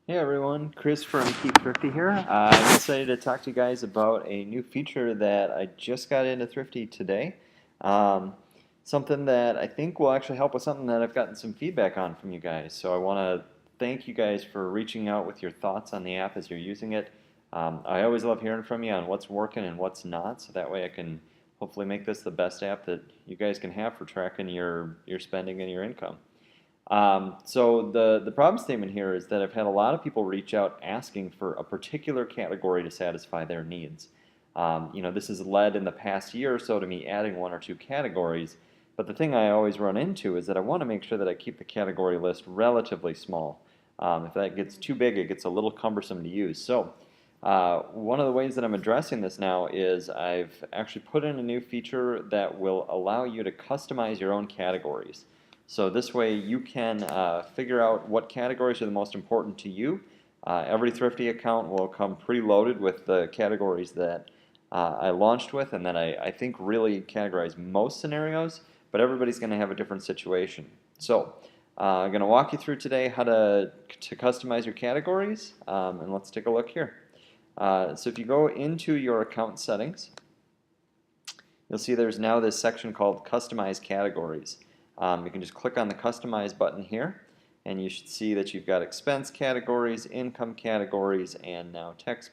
Hey everyone, Chris from Keep Thrifty here. I'm excited to talk to you guys about a new feature that I just got into Thrifty today. Um, Something that I think will actually help with something that I've gotten some feedback on from you guys. So I want to thank you guys for reaching out with your thoughts on the app as you're using it. I always love hearing from you on what's working and what's not, so that way I can hopefully make this the best app that you guys can have for tracking your spending and your income. So the problem statement here is that I've had a lot of people reach out asking for a particular category to satisfy their needs. This has led in the past year or so to me adding one or two categories, but the thing I always run into is that I want to make sure that I keep the category list relatively small. If that gets too big, it gets a little cumbersome to use. So one of the ways that I'm addressing this now is I've actually put in a new feature that will allow you to customize your own categories. So this way you can figure out what categories are the most important to you. Every Thrifty account will come preloaded with the categories that I launched with and that I think really categorize most scenarios, but everybody's going to have a different situation. So I'm going to walk you through today how to customize your categories, and let's take a look here. So if you go into your account settings, you'll see there's now this section called Customize Categories. You can just click on the Customize button here, and you should see that you've got expense categories, income categories, and now text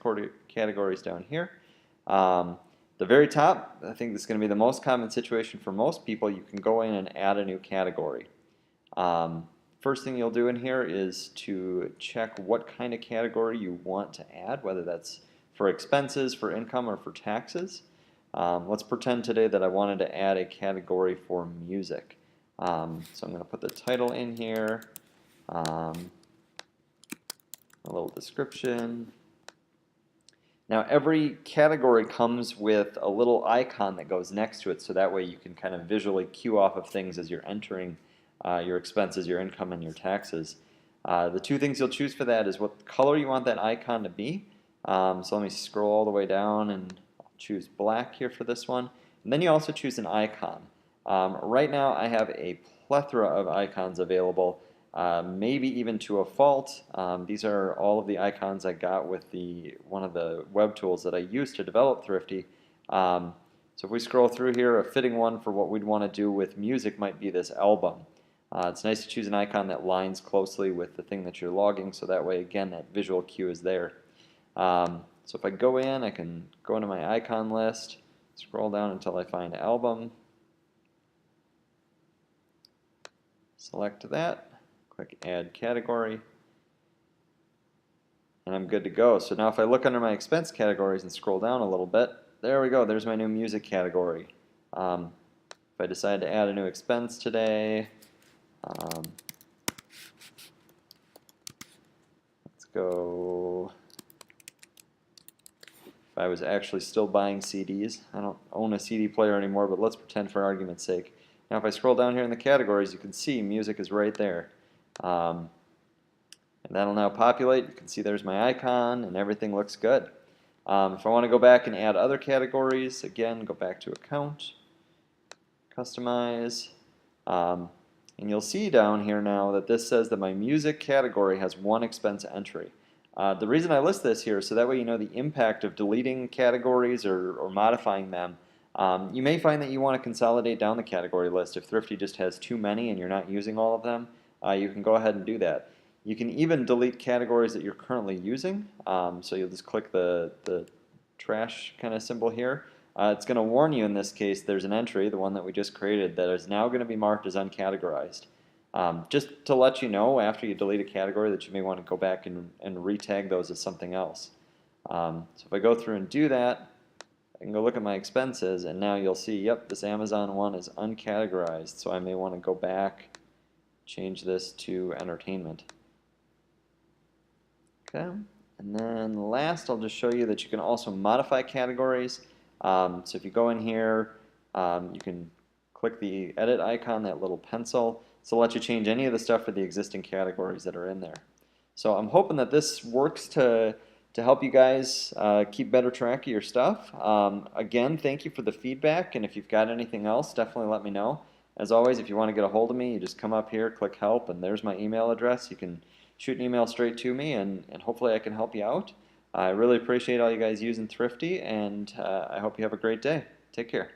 categories down here. The very top, I think this is going to be the most common situation for most people. You can go in and add a new category. First thing you'll do in here is to check what kind of category you want to add, whether that's for expenses, for income, or for taxes. Let's pretend today that I wanted to add a category for music. So I'm going to put the title in here, a little description. Now every category comes with a little icon that goes next to it, so that way you can kind of visually cue off of things as you're entering your expenses, your income, and your taxes. The two things you'll choose for that is what color you want that icon to be. So let me scroll all the way down and I'll choose black here for this one. And then you also choose an icon. Right now I have a plethora of icons available, maybe even to a fault. These are all of the icons I got with one of the web tools that I used to develop Thrifty. So if we scroll through here, a fitting one for what we'd want to do with music might be this album. It's nice to choose an icon that lines closely with the thing that you're logging, so that way, again, that visual cue is there. So if I go in, I can go into my icon list, scroll down until I find album, select that, click Add Category, and I'm good to go. So now if I look under my expense categories and scroll down a little bit, there we go, there's my new music category. If I decide to add a new expense today, let's go, if I was actually still buying CDs, I don't own a CD player anymore, but let's pretend for argument's sake. Now if I scroll down here in the categories, you can see music is right there. And that'll now populate. You can see there's my icon and everything looks good. If I want to go back and add other categories, again, go back to Account, Customize, and you'll see down here now that this says that my music category has one expense entry. The reason I list this here is so that way you know the impact of deleting categories or modifying them. You may find that you want to consolidate down the category list. If Thrifty just has too many and you're not using all of them, you can go ahead and do that. You can even delete categories that you're currently using. So you'll just click the trash kind of symbol here. It's going to warn you in this case there's an entry, the one that we just created, that is now going to be marked as uncategorized. Just to let you know after you delete a category that you may want to go back and re-tag those as something else. So if I go through and do that, I can go look at my expenses and now you'll see, yep, this Amazon one is uncategorized, so I may want to go back, change this to entertainment. Okay, and then last I'll just show you that you can also modify categories. So if you go in here, you can click the edit icon, that little pencil, so it'll let you change any of the stuff for the existing categories that are in there. So I'm hoping that this works to help you guys keep better track of your stuff. Again, thank you for the feedback, and if you've got anything else, definitely let me know. As always, if you want to get a hold of me, you just come up here, click help, and there's my email address. You can shoot an email straight to me, and hopefully I can help you out. I really appreciate all you guys using Thrifty, and I hope you have a great day. Take care.